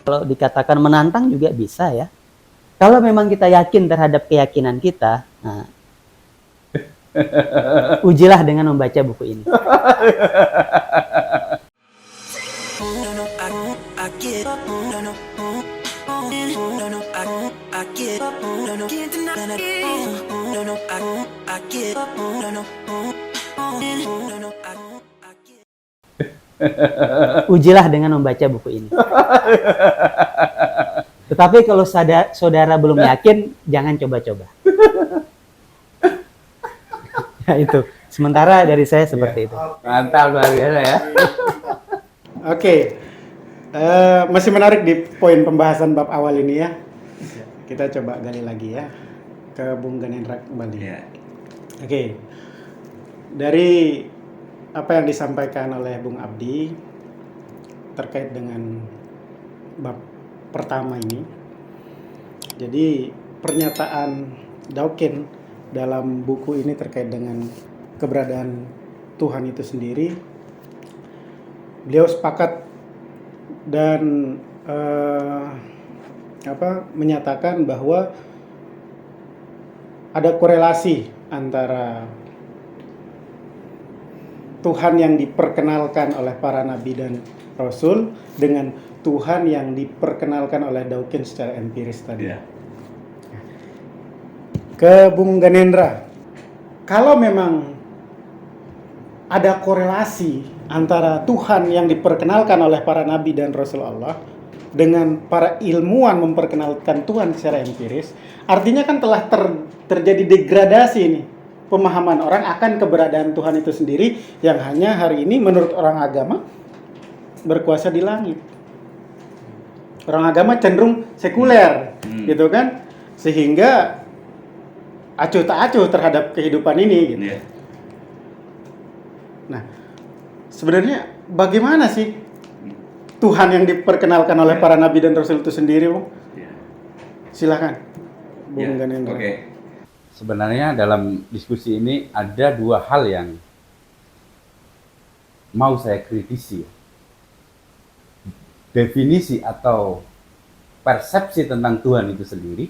Kalau dikatakan menantang juga bisa ya. Kalau memang kita yakin terhadap keyakinan kita, nah, ujilah dengan membaca buku ini. Ujilah dengan membaca buku ini. Tetapi kalau saudara belum yakin, jangan coba-coba. Ya itu. Sementara dari saya seperti itu. Mantap, luar biasa ya. Oke. Masih menarik di poin pembahasan bab awal ini ya. Kita coba gali lagi ya ke Bung Ganendra kembali. Ya. Oke. Dari apa yang disampaikan oleh Bung Abdi terkait dengan bab pertama ini. Jadi pernyataan Dawkins dalam buku ini terkait dengan keberadaan Tuhan itu sendiri, beliau sepakat dan menyatakan bahwa ada korelasi antara Tuhan yang diperkenalkan oleh para nabi dan rasul dengan Tuhan yang diperkenalkan oleh Dawkins secara empiris tadi. Ya. Ke Bung Ganendra, kalau memang ada korelasi antara Tuhan yang diperkenalkan oleh para nabi dan rasul Allah dengan para ilmuwan memperkenalkan Tuhan secara empiris, artinya kan telah terjadi degradasi ini pemahaman orang akan keberadaan Tuhan itu sendiri yang hanya hari ini menurut orang agama berkuasa di langit. Orang agama cenderung sekuler, gitu kan, sehingga acuh tak acuh terhadap kehidupan ini, gitu. Ya. Nah, sebenarnya bagaimana sih Tuhan yang diperkenalkan oleh para nabi dan rasul itu sendiri, Bung? Ya. Silakan, Bung Ya. Ganendra. Oke. Sebenarnya dalam diskusi ini ada dua hal yang mau saya kritisi. Definisi atau persepsi tentang Tuhan itu sendiri.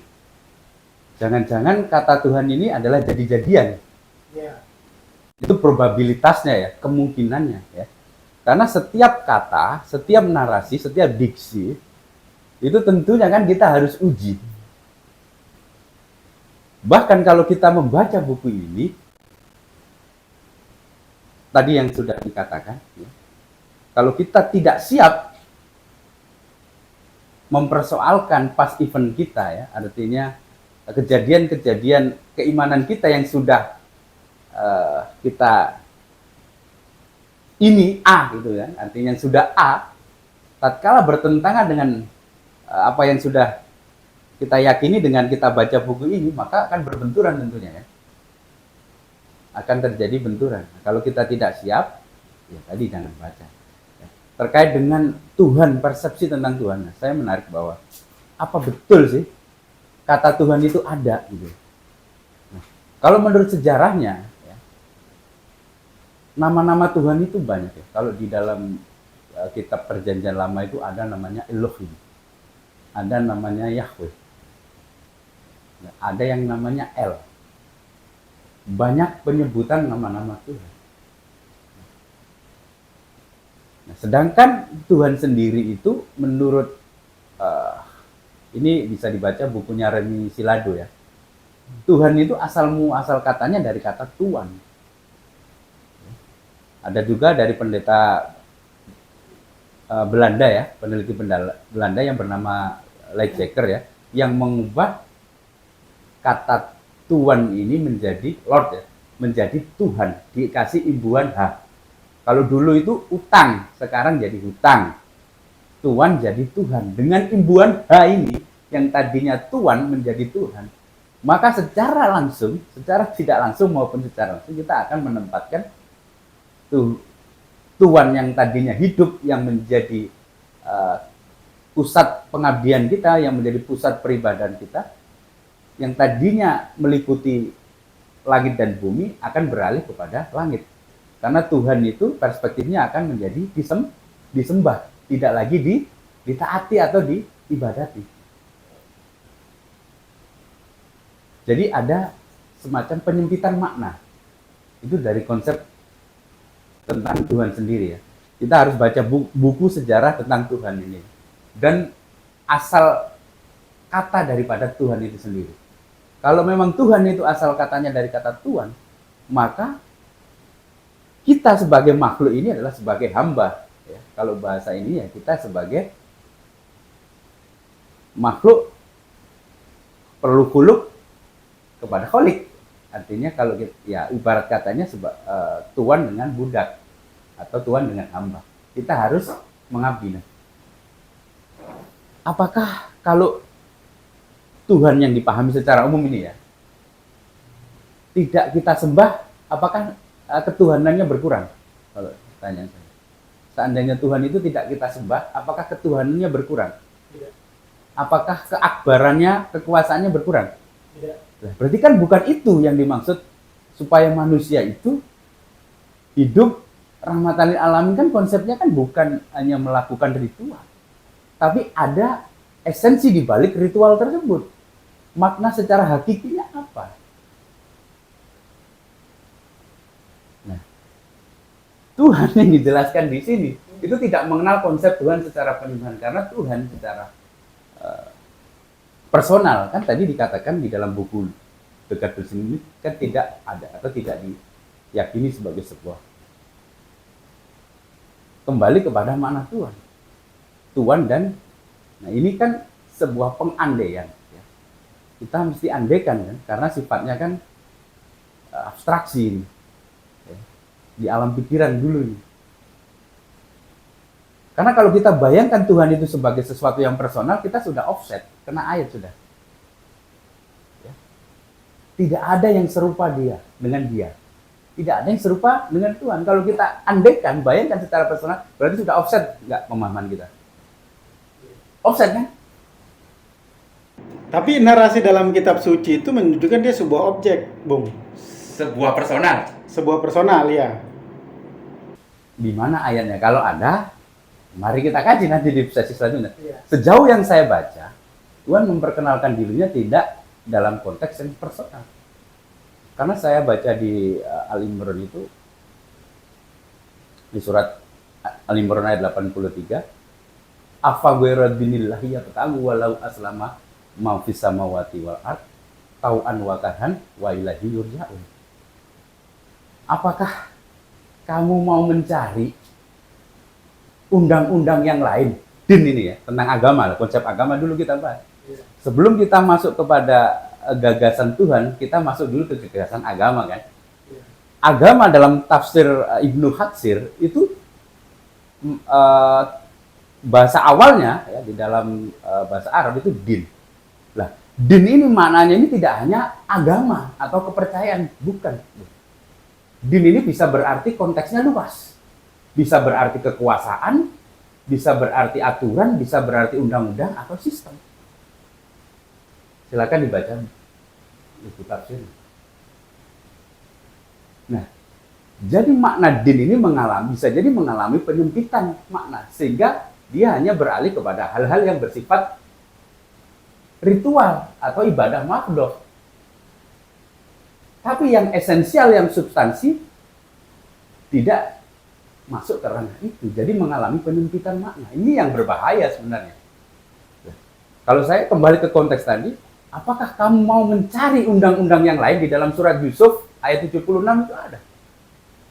Jangan-jangan kata Tuhan ini adalah jadi-jadian. Ya. Itu probabilitasnya ya, kemungkinannya ya. Karena setiap kata, setiap narasi, setiap diksi itu tentunya kan kita harus uji. Bahkan kalau kita membaca buku ini, tadi yang sudah dikatakan, ya, kalau kita tidak siap mempersoalkan past event kita ya, artinya kejadian-kejadian keimanan kita yang sudah kita ini A gitu kan, artinya yang sudah A, tatkala bertentangan dengan apa yang sudah kita yakini dengan kita baca buku ini, maka akan berbenturan tentunya ya. Akan terjadi benturan. Kalau kita tidak siap, ya tadi jangan baca. Ya. Terkait dengan Tuhan, persepsi tentang Tuhan, saya menarik bahwa apa betul sih kata Tuhan itu ada gitu. Nah, kalau menurut sejarahnya, ya, nama-nama Tuhan itu banyak ya. Kalau di dalam kitab Perjanjian Lama itu ada namanya Elohim, ada namanya Yahweh, ada yang namanya El. Banyak penyebutan nama-nama Tuhan. Nah, sedangkan Tuhan sendiri itu menurut ini bisa dibaca bukunya Remi Silado ya. Tuhan itu asal katanya dari kata Tuan. Ada juga dari pendeta Belanda ya, peneliti Belanda yang bernama Leitzeker ya, yang mengubah kata Tuan ini menjadi Lord ya, menjadi Tuhan, dikasih imbuhan H. Kalau dulu itu utang, sekarang jadi hutang. Tuan jadi Tuhan. Dengan imbuhan H ini, yang tadinya Tuan menjadi Tuhan, maka secara langsung, secara tidak langsung maupun secara langsung, kita akan menempatkan Tuan yang tadinya hidup, yang menjadi pusat pengabdian kita, yang menjadi pusat peribadahan kita, yang tadinya meliputi langit dan bumi akan beralih kepada langit. Karena Tuhan itu perspektifnya akan menjadi disembah, tidak lagi ditaati atau diibadati. Jadi ada semacam penyempitan makna. Itu dari konsep tentang Tuhan sendiri ya. Kita harus baca buku sejarah tentang Tuhan ini. Dan asal kata daripada Tuhan itu sendiri. Kalau memang Tuhan itu asal katanya dari kata Tuhan, maka kita sebagai makhluk ini adalah sebagai hamba. Ya. Kalau bahasa ini ya kita sebagai makhluk perlu khuluk kepada kholik. Artinya kalau ya ibarat katanya tuan dengan budak atau tuan dengan hamba. Kita harus mengabdi. Apakah kalau Tuhan yang dipahami secara umum ini ya tidak kita sembah, apakah ketuhanannya berkurang? Kalau tanya saya. Seandainya Tuhan itu tidak kita sembah, apakah ketuhanannya berkurang? Tidak. Apakah keakbarannya, kekuasaannya berkurang? Tidak. Nah, berarti kan bukan itu yang dimaksud supaya manusia itu hidup rahmatan lil alamin. Kan konsepnya kan bukan hanya melakukan ritual, tapi ada esensi di balik ritual tersebut. Makna secara hakikinya apa? Nah, Tuhan yang dijelaskan di sini itu tidak mengenal konsep Tuhan secara penyembahan, karena Tuhan secara personal kan tadi dikatakan di dalam buku Dekat Bersih ini kan tidak ada atau tidak diyakini sebagai sebuah. Kembali kepada makna Tuhan. Tuhan dan nah ini kan sebuah pengandaian. Ya. Kita mesti andaikan kan, karena sifatnya kan abstraksi ini. Ya. Di alam pikiran dulu ini. Karena kalau kita bayangkan Tuhan itu sebagai sesuatu yang personal, kita sudah offset, kena ayat sudah. Ya. Tidak ada yang serupa dia dengan dia. Tidak ada yang serupa dengan Tuhan. Kalau kita andaikan, bayangkan secara personal, berarti sudah offset nggak pemahaman kita? Offset kan? Tapi narasi dalam kitab suci itu menunjukkan dia sebuah objek, Bung. Sebuah personal. Sebuah personal, ya. Di mana ayatnya? Kalau ada, mari kita kaji nanti di sesi selanjutnya. Iya. Sejauh yang saya baca, Tuhan memperkenalkan dirinya tidak dalam konteks yang personal. Karena saya baca di Al-Imran itu, di surat Al-Imran ayat 83, afa ghairu dinillahi yabtaghu walau aslama ma fis samawati wal ard tau'an wa karhan wa ilaihi yurja'un. Apakah kamu mau mencari undang-undang yang lain, din ini ya, tentang agama, konsep agama dulu kita bahas. Sebelum kita masuk kepada gagasan Tuhan, kita masuk dulu ke gagasan agama kan. Agama dalam tafsir Ibnu Katsir itu bahasa awalnya ya, di dalam bahasa Arab itu din. Lah, din ini maknanya ini tidak hanya agama atau kepercayaan, bukan. Din ini bisa berarti konteksnya luas. Bisa berarti kekuasaan, bisa berarti aturan, bisa berarti undang-undang atau sistem. Silakan dibaca buku tafsir. Nah, jadi makna din ini bisa jadi mengalami penyempitan makna, sehingga dia hanya beralih kepada hal-hal yang bersifat ritual atau ibadah makhluk. Tapi yang esensial, yang substansi tidak masuk ke ranah itu, jadi mengalami penyempitan makna. Ini yang berbahaya sebenarnya. Kalau saya kembali ke konteks tadi, apakah kamu mau mencari undang-undang yang lain? Di dalam surat Yusuf ayat 76 itu ada.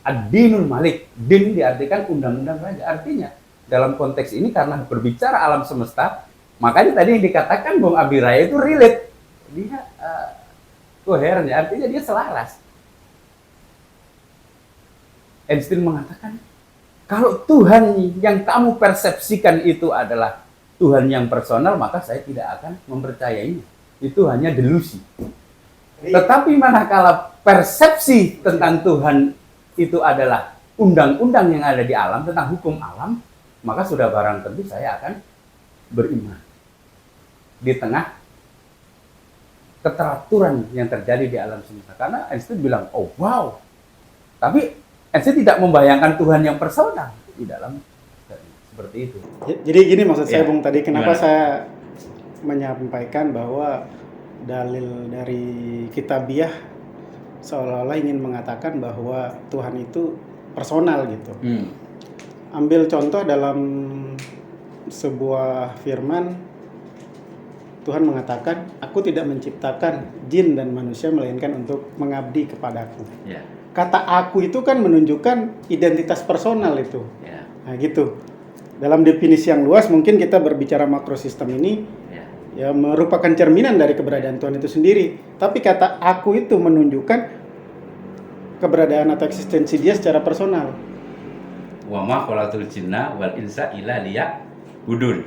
Ad-dinul malik. Din diartikan undang-undang raja. Artinya dalam konteks ini karena berbicara alam semesta, makanya tadi yang dikatakan Bung Abiraya itu relate. Dia koheren, artinya dia selaras. Einstein mengatakan, kalau Tuhan yang kamu persepsikan itu adalah Tuhan yang personal, maka saya tidak akan mempercayainya. Itu hanya delusi. Tetapi manakala persepsi tentang Tuhan itu adalah undang-undang yang ada di alam, tentang hukum alam, maka sudah barang tentu saya akan beriman. Di tengah keteraturan yang terjadi di alam semesta. Karena Einstein bilang, oh wow. Tapi Einstein tidak membayangkan Tuhan yang personal di dalam. seperti itu. Jadi gini maksud saya Ya, Bung tadi, kenapa gimana? saya menyampaikan bahwa dalil dari Kitabiah seolah-olah ingin mengatakan bahwa Tuhan itu personal gitu. Ambil contoh dalam sebuah firman, Tuhan mengatakan, aku tidak menciptakan jin dan manusia melainkan untuk mengabdi kepadaku. Ya, Kata aku itu kan menunjukkan identitas personal itu. ya, Nah gitu. Dalam definisi yang luas mungkin kita berbicara makrosistem ini ya. ya merupakan cerminan dari keberadaan Tuhan itu sendiri. Tapi kata aku itu menunjukkan keberadaan atau eksistensi dia secara personal. Wa ma khalaqtul jinna wal insa illa liya'budun.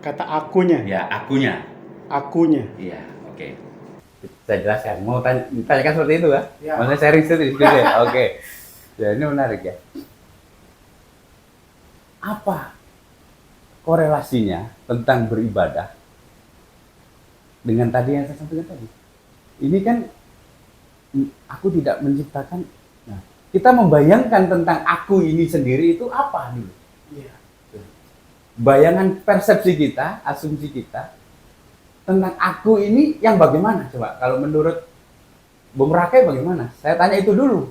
Kata akunya, Ya, akunya. akunya. Iya, oke. Saya jelaskan. Mau tanyakan seperti itu kan? Ya. Maksudnya sharing sedikit ya. Oke. Ya, ini menarik ya. Apa korelasinya tentang beribadah dengan tadi yang saya sampaikan tadi? Ini kan aku tidak menciptakan. Nah, kita membayangkan tentang aku ini sendiri itu apa dulu? Iya. Bayangan persepsi kita, asumsi kita tentang aku ini yang bagaimana coba? Kalau menurut Bung Rakai bagaimana? Saya tanya itu dulu.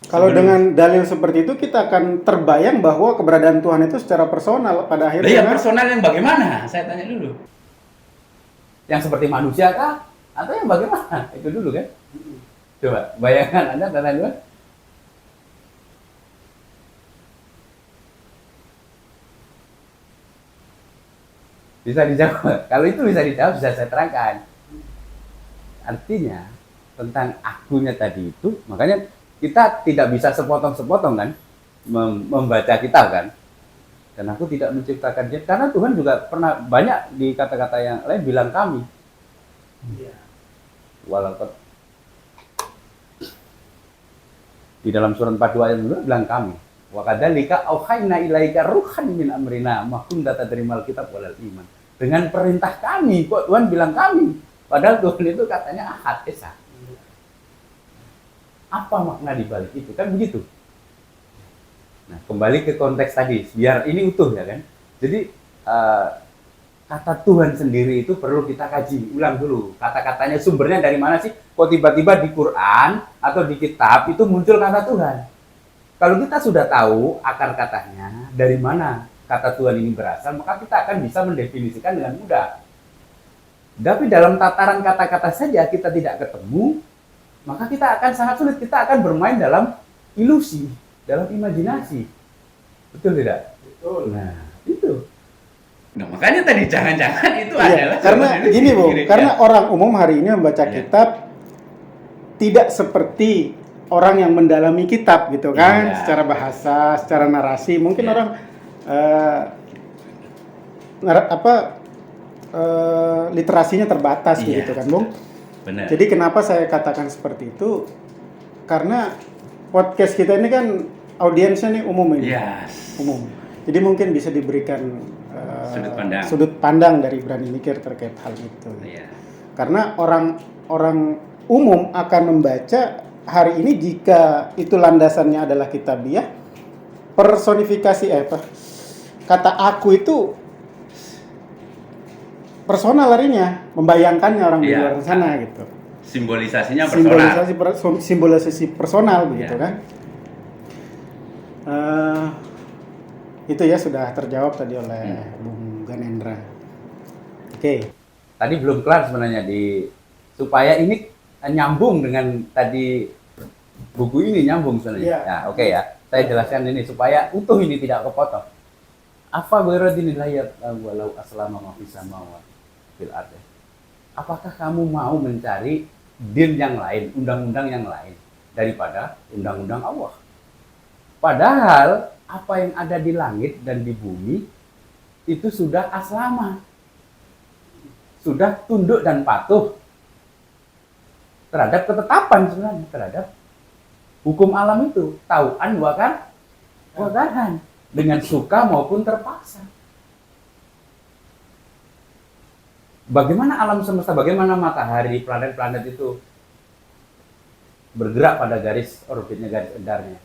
Kalau Sebelum- dengan dalil seperti itu kita akan terbayang bahwa keberadaan Tuhan itu secara personal pada akhirnya. Lah ya kan? personal yang bagaimana? Saya tanya dulu. Yang seperti manusia kah? Atau yang bagaimana? Itu dulu kan? Coba bayangan Anda tanya dulu. Bisa dijawab. Kalau itu bisa dijawab, bisa saya terangkan. Artinya tentang akunya tadi itu, makanya kita tidak bisa sepotong-sepotong kan membaca kitab kan. Dan aku tidak menciptakan dia karena Tuhan juga pernah banyak di kata-kata yang lain bilang kami. Iya. Walaupun di dalam surat 42 ayat 2 bilang kami. Wa kadzalika auhayna ilaika ruhan min amrina ma kunta tadrimal kitab walal iman. Dengan perintah kami, kok Tuhan bilang kami. Padahal Tuhan itu katanya Ahad Esa. Apa makna di balik itu? Kan begitu. Nah, kembali ke konteks tadi, biar ini utuh ya kan. Jadi kata Tuhan sendiri itu perlu kita kaji ulang dulu. Kata-katanya sumbernya dari mana sih? Kok tiba-tiba di Quran atau di kitab itu muncul kata Tuhan? Kalau kita sudah tahu akar katanya, dari mana kata Tuhan ini berasal, maka kita akan bisa mendefinisikan dengan mudah. Tapi dalam tataran kata-kata saja kita tidak ketemu, maka kita akan sangat sulit. Kita akan bermain dalam ilusi, dalam imajinasi. Betul tidak? Betul. Nah, itu. Nah, makanya tadi jangan-jangan itu Iya, adalah karena jawaban gini Bu, sendiri. karena Ya. orang umum hari ini membaca Iya. kitab tidak seperti orang yang mendalami kitab gitu kan, Iya. secara bahasa, secara narasi. Mungkin Iya. orang literasinya terbatas Iya. gitu kan, Bung. Benar. Jadi kenapa saya katakan seperti itu? Karena podcast kita ini kan audiensnya nih umum ini. Yes. Umum. Jadi mungkin bisa diberikan Sudut pandang. dari berani mikir terkait hal itu. Iya. Karena orang umum akan membaca hari ini jika itu landasannya adalah kitabiah, personifikasi kata aku itu personal larinya, membayangkannya orang di Iya. luar sana gitu. Simbolisasinya personal. Simbolisasi personal begitu Iya. kan. Itu ya sudah terjawab tadi oleh Bung Ganendra. Oke. Tadi belum kelar sebenarnya supaya ini nyambung dengan tadi buku ini nyambung sebenarnya. Iya. Ya, oke ya. Saya jelaskan ini supaya utuh ini tidak kepotong. Apa ghairadini layat walau aslama ma fis samawati fil ardi. Apakah kamu mau mencari din yang lain, undang-undang yang lain daripada undang-undang Allah? Padahal apa yang ada di langit dan di bumi itu sudah aslama. Sudah tunduk dan patuh terhadap ketetapan sebenarnya, terhadap hukum alam itu, tau'an wakaran, dengan suka maupun terpaksa. Bagaimana alam semesta, bagaimana matahari, planet-planet itu bergerak pada garis orbitnya, garis edarnya.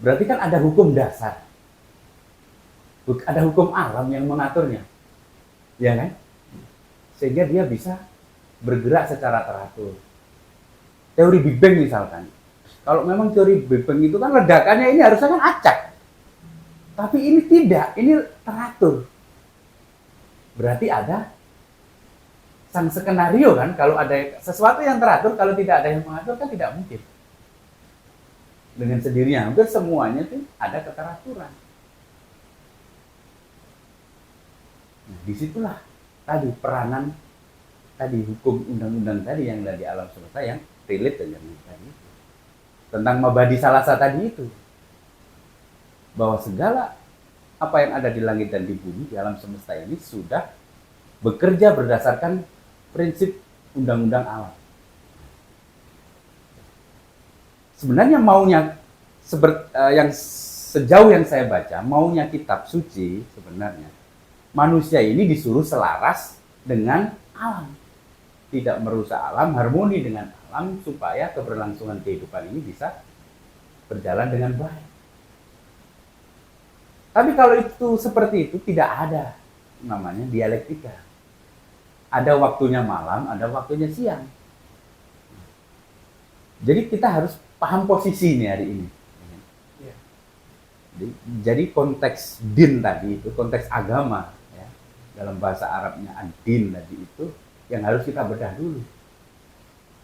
Berarti kan ada hukum dasar. Ada hukum alam yang mengaturnya. Ya kan? Sehingga dia bisa bergerak secara teratur. Teori Big Bang misalkan. Kalau memang teori Big Bang itu kan ledakannya ini harusnya kan acak. Tapi ini tidak, ini teratur. Berarti ada sang skenario kan, kalau ada sesuatu yang teratur, kalau tidak ada yang mengatur kan tidak mungkin. Dengan sendirinya, hampir semuanya itu ada keteraturan. Nah, disitulah tadi peranan tadi hukum undang-undang tadi yang dari alam semesta yang relate dengan tadi itu. Tentang mabadi salasa tadi itu. Bahwa segala apa yang ada di langit dan di bumi, di alam semesta ini sudah bekerja berdasarkan prinsip undang-undang alam. Sebenarnya maunya yang sejauh yang saya baca, maunya kitab suci sebenarnya manusia ini disuruh selaras dengan alam. Tidak merusak alam, harmoni dengan alam supaya keberlangsungan kehidupan ini bisa berjalan dengan baik. Tapi kalau itu seperti itu tidak ada namanya dialektika. Ada waktunya malam, ada waktunya siang. Jadi kita harus paham posisi nih hari ini. Jadi konteks din tadi itu, konteks agama ya, dalam bahasa Arabnya ad-din tadi itu yang harus kita bedah dulu.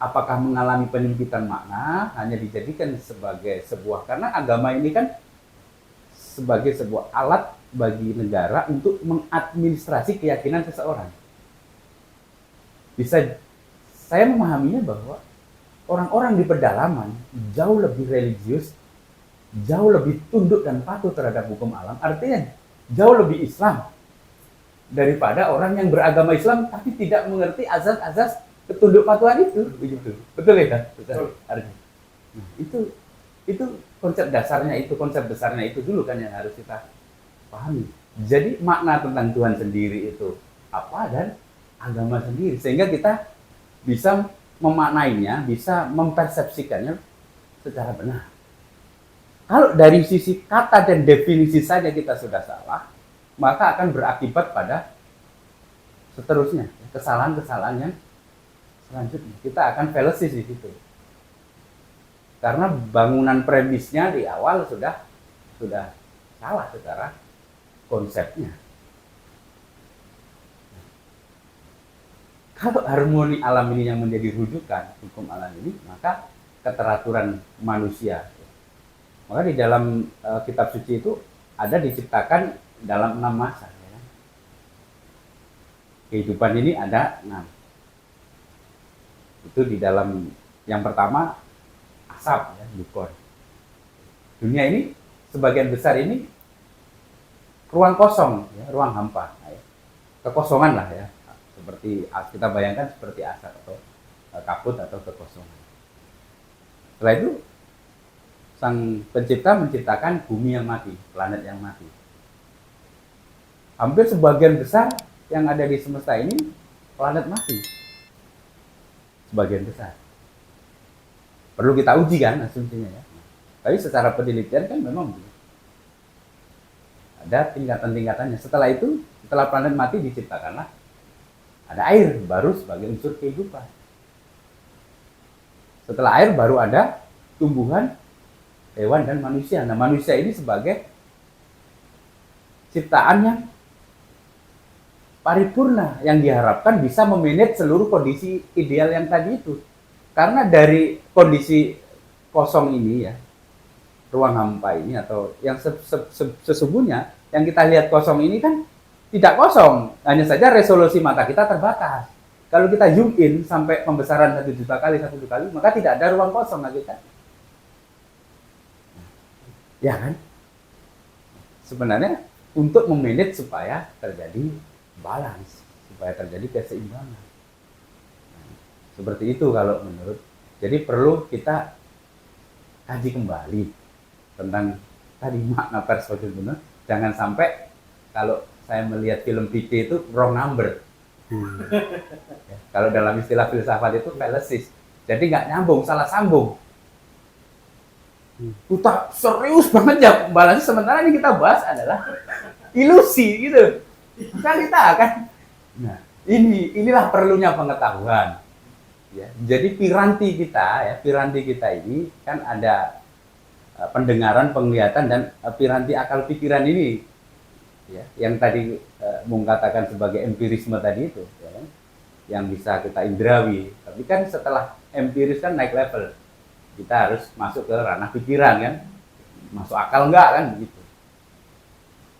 Apakah mengalami penyempitan makna hanya dijadikan sebagai sebuah, karena agama ini kan sebagai sebuah alat bagi negara untuk mengadministrasi keyakinan seseorang. Bisa saya memahaminya bahwa orang-orang di pedalaman jauh lebih religius, jauh lebih tunduk dan patuh terhadap hukum alam, artinya jauh lebih Islam daripada orang yang beragama Islam tapi tidak mengerti azas-azas ketunduk patuhan itu, begitu. Betul ya kan? Betul. Nah, itu konsep dasarnya itu, konsep besarnya itu dulu kan yang harus kita pahami. Jadi makna tentang Tuhan sendiri itu apa dan agama sendiri, sehingga kita bisa memaknainya, bisa mempersepsikannya secara benar. Kalau dari sisi kata dan definisi saja kita sudah salah, maka akan berakibat pada seterusnya kesalahan-kesalahan yang selanjutnya. Kita akan fallacies di situ. Karena bangunan premisnya di awal sudah salah secara konsepnya. Kalau harmoni alam ini yang menjadi rujukan hukum alam ini, maka keteraturan manusia. Maka di dalam kitab suci itu ada diciptakan dalam 6 masa. Ya. Kehidupan ini ada 6. Itu di dalam yang pertama asap, ya, dukor. Dunia ini sebagian besar ini ruang kosong, ya, ruang hampa, ya. Kekosongan lah ya, seperti kita bayangkan seperti asap atau kabut atau kekosongan. Setelah itu sang pencipta menciptakan bumi yang mati, planet yang mati. Hampir sebagian besar yang ada di semesta ini planet mati, sebagian besar. Perlu kita uji kan asumsinya ya. Tapi secara penelitian kan memang ada tingkatan-tingkatannya. Setelah itu, setelah planet mati diciptakanlah ada air baru sebagai unsur kehidupan. Setelah air baru ada tumbuhan, hewan dan manusia. Nah, manusia ini sebagai ciptaan yang paripurna yang diharapkan bisa memanage seluruh kondisi ideal yang tadi itu. Karena dari kondisi kosong ini ya, ruang hampa ini atau yang sesungguhnya yang kita lihat kosong ini kan tidak kosong, hanya saja resolusi mata kita terbatas. Kalau kita zoom in sampai pembesaran 1 juta kali, maka tidak ada ruang kosong lagi kan. Ya kan? Sebenarnya untuk memanage supaya terjadi balance, supaya terjadi keseimbangan. Seperti itu kalau menurut. Jadi perlu kita kaji kembali tentang tadi makna perspektif benar. Jangan sampai kalau saya melihat film PT itu wrong number. Ya, kalau dalam istilah filsafat itu fallacies. Jadi nggak nyambung, salah sambung. Kita serius banget ya pembahasannya, sementara ini kita bahas adalah ilusi gitu. Realita kan. Nah, inilah perlunya pengetahuan. Ya, jadi piranti kita ini kan ada pendengaran, penglihatan, dan piranti akal pikiran ini, ya, yang tadi Bung katakan sebagai empirisme tadi itu, ya, kan? Yang bisa kita indrawi. Tapi kan setelah empiris kan naik level, kita harus masuk ke ranah pikiran kan, masuk akal enggak kan begitu.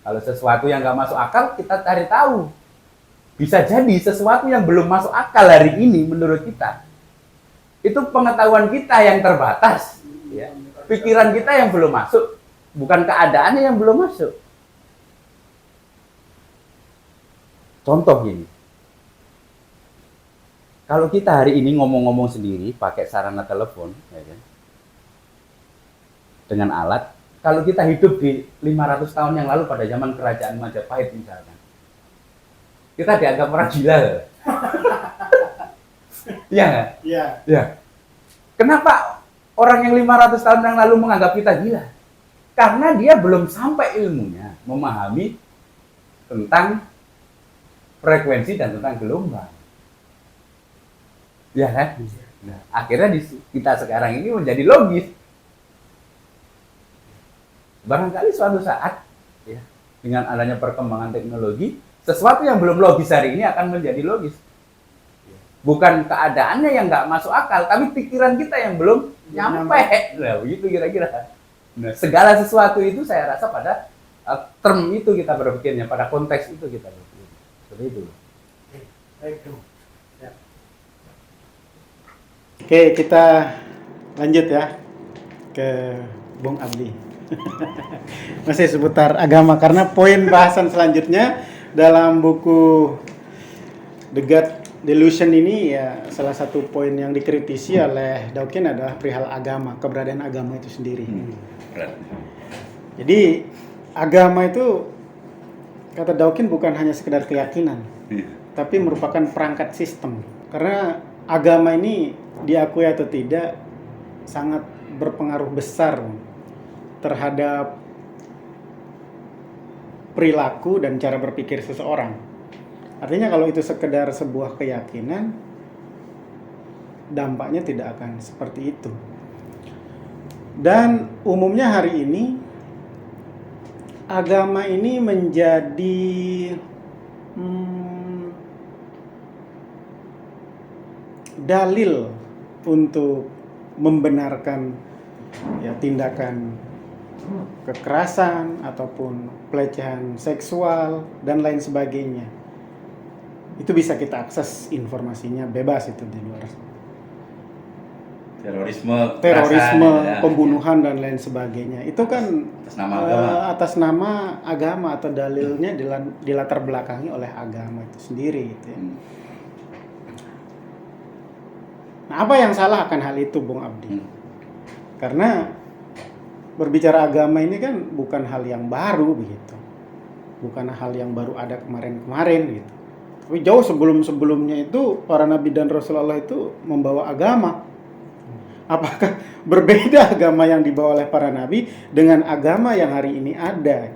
Kalau sesuatu yang nggak masuk akal kita cari tahu. Bisa jadi sesuatu yang belum masuk akal hari ini menurut kita, itu pengetahuan kita yang terbatas, ya. Pikiran kita yang belum masuk, bukan keadaannya yang belum masuk. Contoh gini, kalau kita hari ini ngomong-ngomong sendiri pakai sarana telepon, ya kan, dengan alat, kalau kita hidup di 500 tahun yang lalu pada zaman kerajaan Majapahit misalkan, kita dianggap orang gila. Iya nggak? Iya. Ya. Kenapa orang yang 500 tahun yang lalu menganggap kita gila? Karena dia belum sampai ilmunya memahami tentang frekuensi dan tentang gelombang. Ya kan? Nah, akhirnya kita sekarang ini menjadi logis. Barangkali suatu saat, ya, dengan adanya perkembangan teknologi, sesuatu yang belum logis hari ini akan menjadi logis. Bukan keadaannya yang nggak masuk akal, tapi pikiran kita yang belum nyampe. Nah, begitu kira-kira. Nah, segala sesuatu itu saya rasa pada term itu kita berpikirnya, pada konteks itu kita berpikir. Seperti itu. Oke, kita lanjut ya ke Bung Abdi. Masih seputar agama, karena poin bahasan selanjutnya dalam buku The God Delusion ini, ya, salah satu poin yang dikritisi oleh Dawkins adalah perihal agama, keberadaan agama itu sendiri. Jadi agama itu, kata Dawkins, bukan hanya sekedar keyakinan, tapi merupakan perangkat sistem. Karena agama ini, diakui atau tidak, sangat berpengaruh besar terhadap perilaku dan cara berpikir seseorang. Artinya kalau itu sekedar sebuah keyakinan, dampaknya tidak akan seperti itu. Dan umumnya hari ini agama ini menjadi dalil untuk membenarkan, ya, tindakan kekerasan ataupun pelecehan seksual dan lain sebagainya. Itu bisa kita akses informasinya bebas itu di luar. Terorisme, ya, pembunuhan dan lain sebagainya. Itu kan atas nama agama atau dalilnya dilatar belakangi oleh agama itu sendiri gitu ya. Nah, apa yang salah akan hal itu, Bung Abdi? Karena berbicara agama ini kan bukan hal yang baru begitu. Bukan hal yang baru ada kemarin-kemarin gitu. Tapi jauh sebelum-sebelumnya itu para nabi dan Rasulullah itu membawa agama. Apakah berbeda agama yang dibawa oleh para nabi dengan agama yang hari ini ada?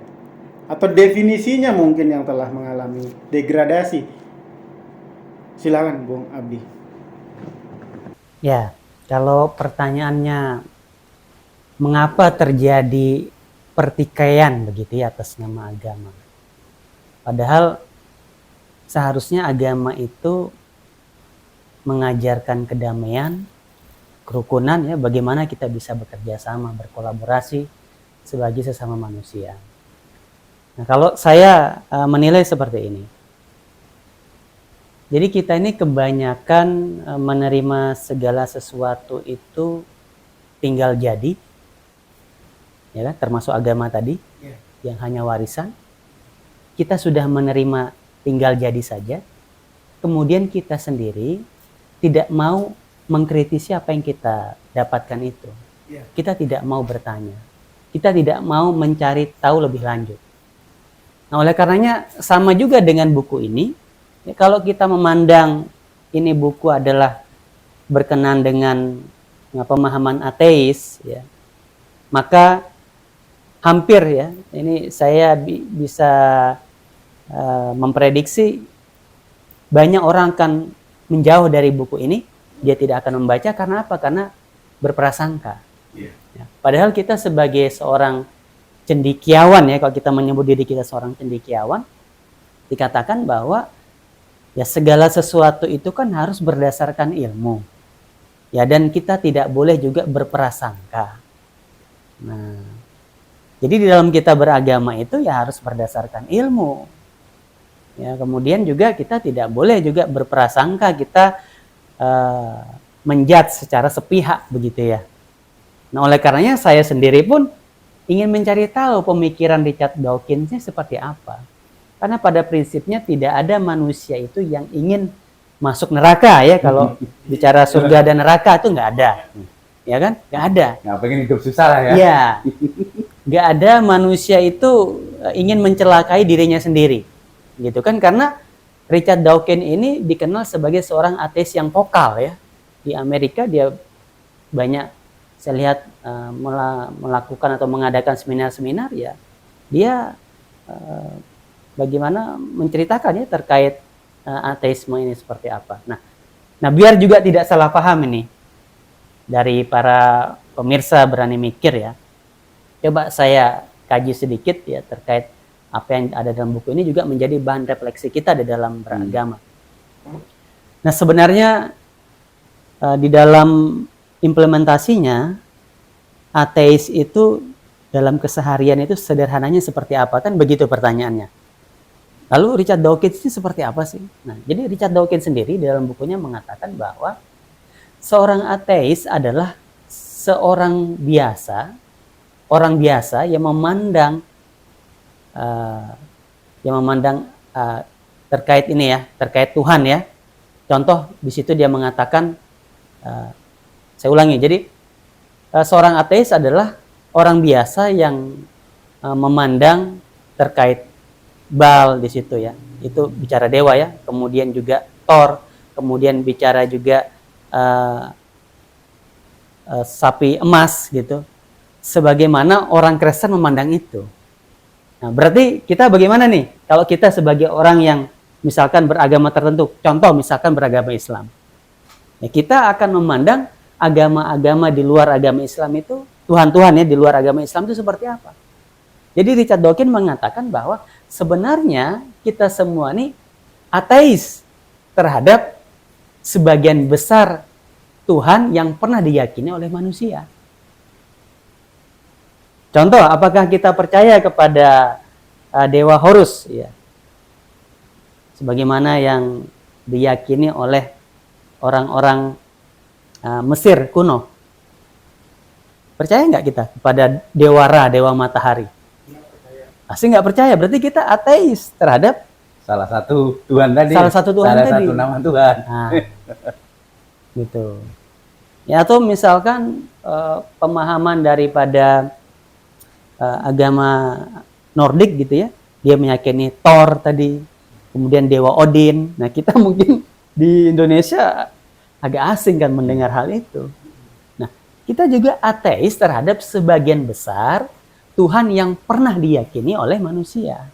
Atau definisinya mungkin yang telah mengalami degradasi? Silakan Bung Abdi. Ya, kalau pertanyaannya mengapa terjadi pertikaian begitu ya atas nama agama? Padahal seharusnya agama itu mengajarkan kedamaian, kerukunan, ya, bagaimana kita bisa bekerja sama, berkolaborasi sebagai sesama manusia. Nah, kalau saya menilai seperti ini. Jadi kita ini kebanyakan menerima segala sesuatu itu tinggal jadi, ya kan? Termasuk agama tadi, yang hanya warisan. Kita sudah menerima tinggal jadi saja, kemudian kita sendiri tidak mau mengkritisi apa yang kita dapatkan itu. Kita tidak mau bertanya, kita tidak mau mencari tahu lebih lanjut. Nah, oleh karenanya sama juga dengan buku ini, ya, kalau kita memandang ini buku adalah berkenan dengan pemahaman ateis, ya, maka hampir ya, ini saya bisa memprediksi banyak orang akan menjauh dari buku ini, dia tidak akan membaca. Karena apa? Karena berprasangka. Ya, padahal kita sebagai seorang cendekiawan ya, kalau kita menyebut diri kita seorang cendekiawan, dikatakan bahwa ya segala sesuatu itu kan harus berdasarkan ilmu. Ya, dan kita tidak boleh juga berprasangka. Nah, jadi di dalam kita beragama itu ya harus berdasarkan ilmu. Ya, kemudian juga kita tidak boleh juga berprasangka, kita menjudge secara sepihak begitu ya. Nah, oleh karenanya saya sendiri pun ingin mencari tahu pemikiran Richard Dawkins seperti apa. Karena pada prinsipnya tidak ada manusia itu yang ingin masuk neraka ya. Kalau bicara surga dan neraka itu nggak ada. Ya kan? Nggak ada. Nggak pengen hidup susah lah ya. Iya. Nggak ada manusia itu ingin mencelakai dirinya sendiri. Gitu kan? Karena Richard Dawkins ini dikenal sebagai seorang ateis yang vokal ya. Di Amerika dia banyak, saya lihat melakukan atau mengadakan seminar-seminar ya. Dia bagaimana menceritakan ya terkait ateisme ini seperti apa. Nah, biar juga tidak salah paham ini dari para pemirsa Berani Mikir ya. Coba saya kaji sedikit ya terkait apa yang ada dalam buku ini, juga menjadi bahan refleksi kita di dalam beragama. Nah, sebenarnya di dalam implementasinya ateis itu dalam keseharian itu sederhananya seperti apa, kan begitu pertanyaannya. Lalu Richard Dawkins ini seperti apa sih? Nah, jadi Richard Dawkins sendiri di dalam bukunya mengatakan bahwa seorang ateis adalah seorang biasa, orang biasa yang memandang terkait ini ya, terkait Tuhan ya. Contoh di situ dia mengatakan, saya ulangi, jadi seorang ateis adalah orang biasa yang memandang terkait Baal di situ ya, itu bicara dewa ya, kemudian juga Thor, kemudian bicara juga sapi emas gitu, sebagaimana orang Kristen memandang itu. Nah, berarti kita bagaimana nih kalau kita sebagai orang yang misalkan beragama tertentu, contoh misalkan beragama Islam, ya kita akan memandang agama-agama di luar agama Islam itu, Tuhan-Tuhan ya di luar agama Islam itu seperti apa. Jadi Richard Dawkins mengatakan bahwa sebenarnya kita semua nih ateis terhadap sebagian besar Tuhan yang pernah diyakini oleh manusia. Contoh, apakah kita percaya kepada Dewa Horus ya, sebagaimana yang diyakini oleh orang-orang Mesir kuno? Percaya nggak kita kepada Dewa Ra, Dewa Matahari? Pasti nggak percaya. Berarti kita ateis terhadap salah satu Tuhan tadi. Salah satu Tuhan salah tadi. Satu nama Tuhan. Nah, gitu. Ya, atau misalkan pemahaman daripada agama Nordik gitu ya, dia meyakini Thor tadi, kemudian Dewa Odin. Nah, kita mungkin di Indonesia agak asing kan mendengar hal itu. Nah, kita juga ateis terhadap sebagian besar Tuhan yang pernah diyakini oleh manusia.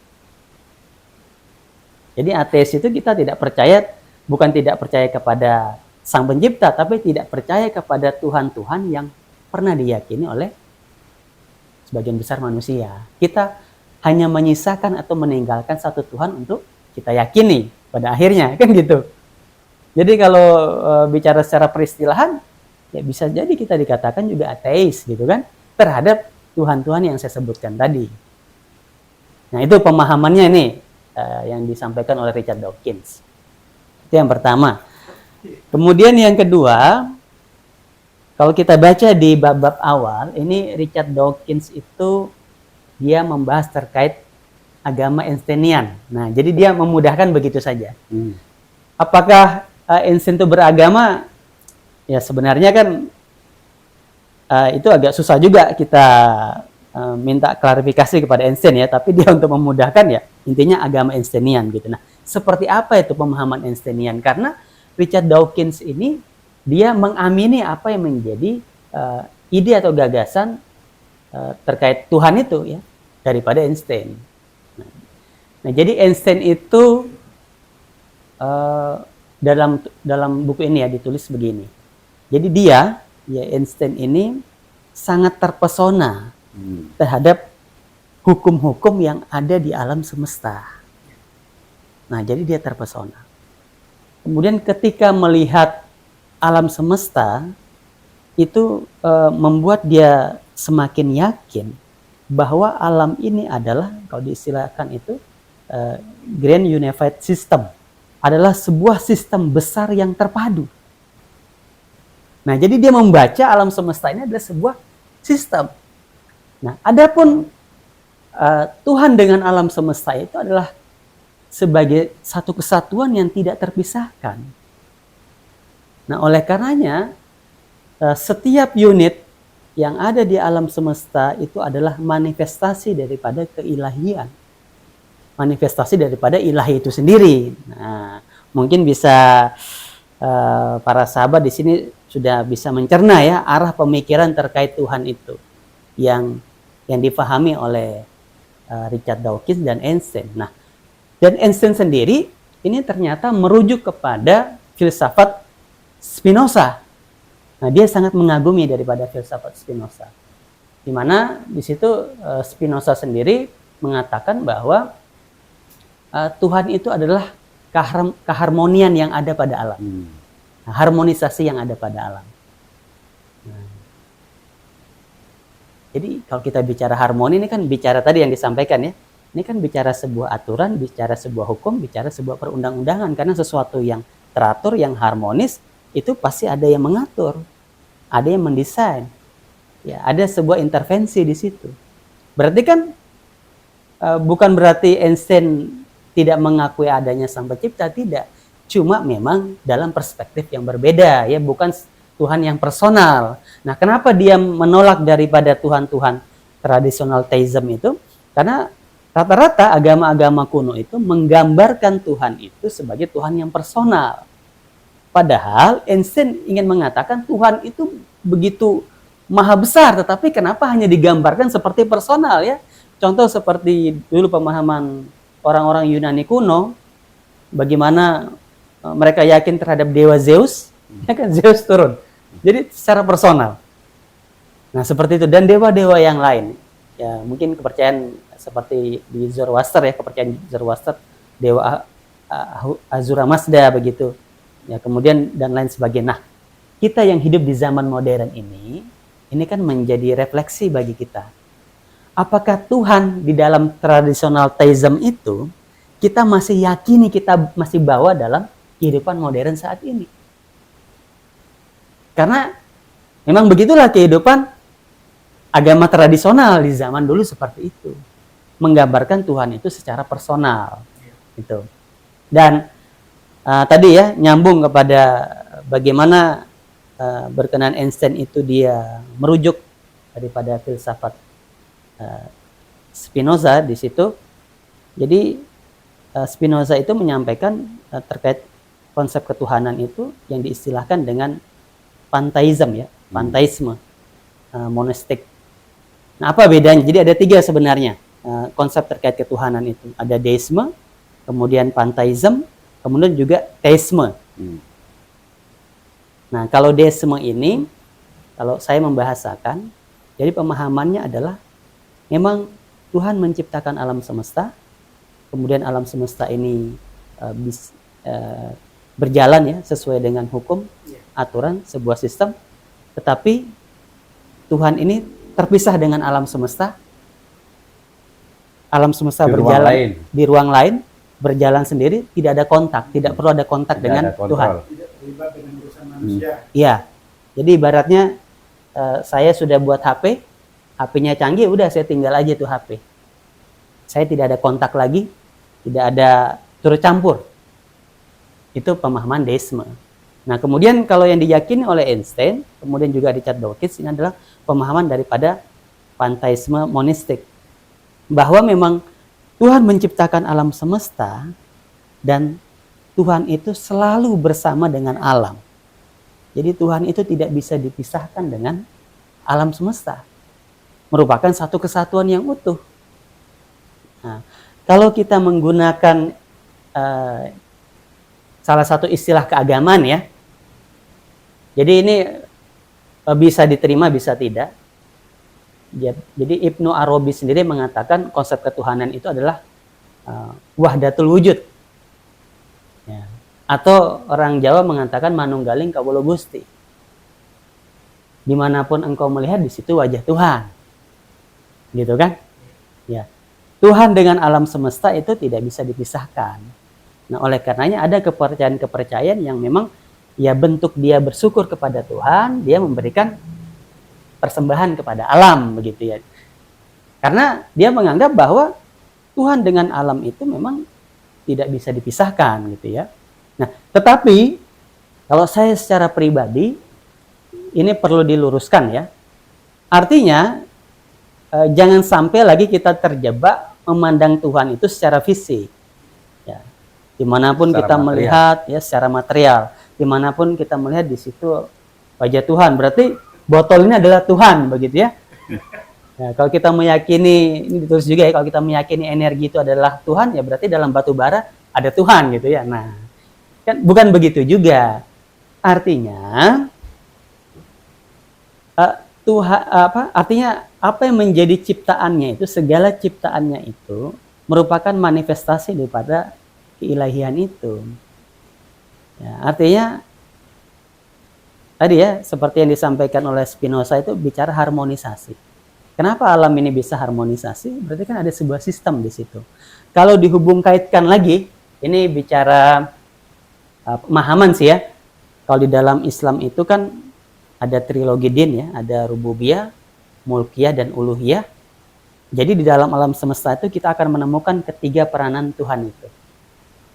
Jadi ateis itu kita tidak percaya, bukan tidak percaya kepada Sang Pencipta, tapi tidak percaya kepada Tuhan-Tuhan yang pernah diyakini oleh sebagian besar manusia. Kita hanya menyisakan atau meninggalkan satu Tuhan untuk kita yakini pada akhirnya, kan gitu. Jadi kalau bicara secara peristilahan, ya bisa jadi kita dikatakan juga ateis gitu kan, terhadap Tuhan-Tuhan yang saya sebutkan tadi. Nah, itu pemahamannya nih yang disampaikan oleh Richard Dawkins. Itu yang pertama. Kemudian yang kedua, kalau kita baca di bab-bab awal, ini Richard Dawkins itu dia membahas terkait agama Einsteinian. Nah, jadi dia memudahkan begitu saja. Apakah Einstein itu beragama? Ya sebenarnya kan itu agak susah juga kita minta klarifikasi kepada Einstein ya, tapi dia untuk memudahkan ya, intinya agama Einsteinian gitu. Nah, seperti apa itu pemahaman Einsteinian? Karena Richard Dawkins ini dia mengamini apa yang menjadi ide atau gagasan terkait Tuhan itu ya daripada Einstein. Nah, jadi Einstein itu dalam buku ini ya ditulis begini. Jadi dia, ya Einstein ini sangat terpesona terhadap hukum-hukum yang ada di alam semesta. Nah, jadi dia terpesona. Kemudian ketika melihat alam semesta, itu membuat dia semakin yakin bahwa alam ini adalah, kalau diistilahkan itu, Grand Unified System. Adalah sebuah sistem besar yang terpadu. Nah, jadi dia membaca alam semesta ini adalah sebuah sistem. Nah, adapun Tuhan dengan alam semesta itu adalah sebagai satu kesatuan yang tidak terpisahkan. Nah, oleh karenanya setiap unit yang ada di alam semesta itu adalah manifestasi daripada keilahian. Manifestasi daripada ilahi itu sendiri. Nah, mungkin bisa para sahabat di sini sudah bisa mencerna ya arah pemikiran terkait Tuhan itu yang difahami oleh Richard Dawkins dan Einstein. Nah, dan Einstein sendiri ini ternyata merujuk kepada filsafat Spinoza. Nah, dia sangat mengagumi daripada filsafat Spinoza. Di mana di situ Spinoza sendiri mengatakan bahwa Tuhan itu adalah keharmonian yang ada pada alam. Nah, harmonisasi yang ada pada alam. Nah, jadi kalau kita bicara harmoni ini kan bicara tadi yang disampaikan ya. Ini kan bicara sebuah aturan, bicara sebuah hukum, bicara sebuah perundang-undangan. Karena sesuatu yang teratur, yang harmonis, itu pasti ada yang mengatur. Ada yang mendesain. Ya, ada sebuah intervensi di situ. Berarti kan bukan berarti Einstein tidak mengakui adanya Sang Pencipta, tidak. Cuma memang dalam perspektif yang berbeda, ya, bukan Tuhan yang personal. Nah, kenapa dia menolak daripada Tuhan-Tuhan tradisional theism itu? Karena rata-rata agama-agama kuno itu menggambarkan Tuhan itu sebagai Tuhan yang personal. Padahal Einstein ingin mengatakan Tuhan itu begitu maha besar, tetapi kenapa hanya digambarkan seperti personal ya? Contoh seperti dulu pemahaman orang-orang Yunani kuno, bagaimana mereka yakin terhadap dewa Zeus, ya kan Zeus turun. Jadi secara personal. Nah, seperti itu, dan dewa-dewa yang lain. Ya, mungkin kepercayaan seperti di Zoroaster ya, kepercayaan Zoroaster, dewa Ahura Mazda begitu. Ya, kemudian dan lain sebagainya. Nah, kita yang hidup di zaman modern ini kan menjadi refleksi bagi kita. Apakah Tuhan di dalam tradisional theism itu kita masih yakini, kita masih bawa dalam kehidupan modern saat ini? Karena memang begitulah kehidupan agama tradisional di zaman dulu seperti itu. Menggambarkan Tuhan itu secara personal. Gitu. Dan tadi ya nyambung kepada bagaimana berkenan Einstein itu dia merujuk daripada filsafat Spinoza di situ. Jadi Spinoza itu menyampaikan terkait konsep ketuhanan itu yang diistilahkan dengan pantheism ya, pantheisme monistik. Nah, apa bedanya? Jadi ada 3 sebenarnya konsep terkait ketuhanan itu. Ada deisme, kemudian pantheism, kemudian juga theisme. Nah, kalau deisme ini, kalau saya membahasakan, jadi pemahamannya adalah memang Tuhan menciptakan alam semesta, kemudian alam semesta ini berjalan ya sesuai dengan hukum, aturan, sebuah sistem, tetapi Tuhan ini terpisah dengan alam semesta. Alam semesta berjalan di ruang lain, berjalan sendiri, tidak ada kontak, tidak perlu ada kontak dengan Tuhan. Tidak terlibat dengan urusan manusia. Iya. Jadi ibaratnya saya sudah buat HP, HP-nya canggih, udah saya tinggal aja tuh HP. Saya tidak ada kontak lagi, tidak ada turut campur. Itu pemahaman deisme. Nah, kemudian kalau yang diyakini oleh Einstein, kemudian juga Richard Dawkins, ini adalah pemahaman daripada pantheisme monistik. Bahwa memang Tuhan menciptakan alam semesta dan Tuhan itu selalu bersama dengan alam. Jadi Tuhan itu tidak bisa dipisahkan dengan alam semesta. merupakan satu kesatuan yang utuh. Nah, kalau kita menggunakan salah satu istilah keagamaan ya, jadi ini bisa diterima, bisa tidak. Jadi Ibnu Arabi sendiri mengatakan konsep ketuhanan itu adalah wahdatul wujud. Ya. Atau orang Jawa mengatakan manunggaling kawula Gusti. Dimanapun engkau melihat, di situ wajah Tuhan. Gitu kan? Ya. Tuhan dengan alam semesta itu tidak bisa dipisahkan. Nah, oleh karenanya ada kepercayaan-kepercayaan yang memang ya bentuk dia bersyukur kepada Tuhan, dia memberikan persembahan kepada alam begitu ya. Karena dia menganggap bahwa Tuhan dengan alam itu memang tidak bisa dipisahkan gitu ya. Nah, tetapi kalau saya secara pribadi ini perlu diluruskan ya. Artinya jangan sampai lagi kita terjebak memandang Tuhan itu secara fisik. Ya. Dimanapun Secara kita material. melihat ya secara material, dimanapun kita melihat di situ wajah Tuhan, berarti botol ini adalah Tuhan begitu ya. Nah, kalau kita meyakini, ini ditulis juga ya, kalau kita meyakini energi itu adalah Tuhan, ya berarti dalam batu bara ada Tuhan gitu ya. Nah, kan bukan begitu juga. Artinya Tuhan artinya apa yang menjadi ciptaannya itu, segala ciptaannya itu merupakan manifestasi daripada keilahian itu. Ya, artinya tadi ya, seperti yang disampaikan oleh Spinoza itu bicara harmonisasi. Kenapa alam ini bisa harmonisasi? Berarti kan ada sebuah sistem di situ. Kalau dihubung kaitkan lagi, ini bicara pemahaman sih ya. Kalau di dalam Islam itu kan ada trilogi din ya, ada rububiyah, mulkiyah, dan uluhiyah. Jadi di dalam alam semesta itu kita akan menemukan ketiga peranan Tuhan itu.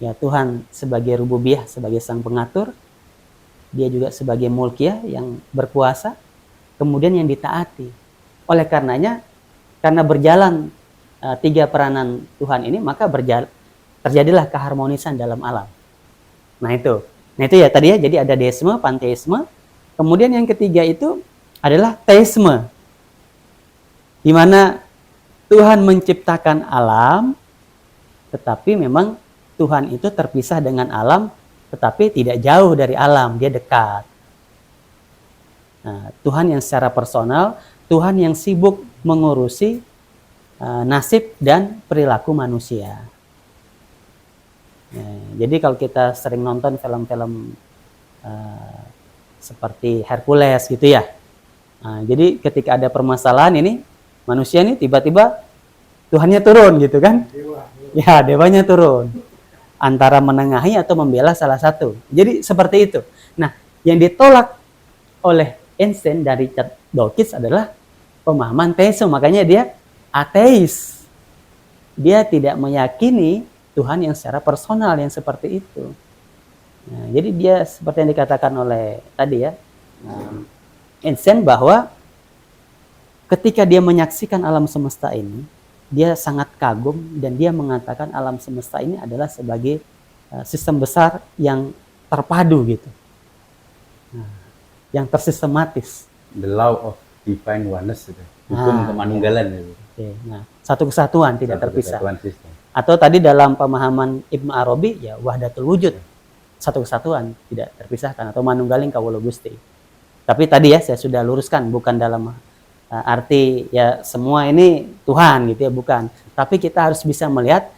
Ya, Tuhan sebagai rububiyah, sebagai sang pengatur. Dia juga sebagai mulkiyah yang berkuasa. Kemudian yang ditaati. Oleh karenanya, karena berjalan tiga peranan Tuhan ini, maka terjadilah keharmonisan dalam alam. Nah itu ya tadi ya, jadi ada deisme, panteisme. Kemudian yang ketiga itu adalah teisme. Di mana Tuhan menciptakan alam, tetapi memang Tuhan itu terpisah dengan alam, tetapi tidak jauh dari alam, dia dekat. Nah, Tuhan yang secara personal, Tuhan yang sibuk mengurusi nasib dan perilaku manusia. Jadi kalau kita sering nonton film-film seperti Hercules gitu ya. Jadi ketika ada permasalahan ini, manusia ini tiba-tiba Tuhannya turun gitu kan. Ya, dewanya turun. Antara menengahi atau membela salah satu. Jadi seperti itu. Nah, yang ditolak oleh Einstein dari Richard Dawkins adalah pemahaman teisme. Makanya dia ateis. Dia tidak meyakini Tuhan yang secara personal yang seperti itu. Nah, jadi dia seperti yang dikatakan oleh tadi ya, Einstein, bahwa ketika dia menyaksikan alam semesta ini, dia sangat kagum dan dia mengatakan alam semesta ini adalah sebagai sistem besar yang terpadu gitu. Nah, yang tersistematis. The law of divine oneness itu. Hukum kemanunggalan itu. Oke. Nah, satu kesatuan tidak Satu terpisah. kesatuan sistem. Atau tadi dalam pemahaman Ibnu Arabi ya wahdatul wujud. Satu kesatuan tidak terpisahkan, atau manunggaling kawula Gusti. Tapi tadi ya saya sudah luruskan, bukan dalam arti ya semua ini Tuhan gitu ya, bukan. Tapi kita harus bisa melihat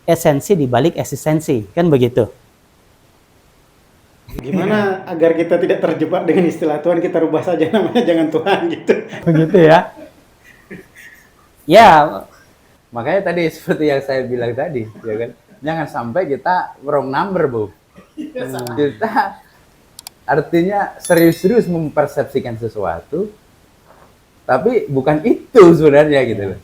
esensi di balik eksistensi, kan begitu. Gimana agar kita tidak terjebak dengan istilah Tuhan, kita rubah saja namanya, jangan Tuhan gitu. Begitu ya. Ya, Makanya tadi seperti yang saya bilang tadi, ya kan? Jangan sampai kita wrong number, Bu. Kita artinya serius-serius mempersepsikan sesuatu, tapi bukan itu sebenarnya gitu loh.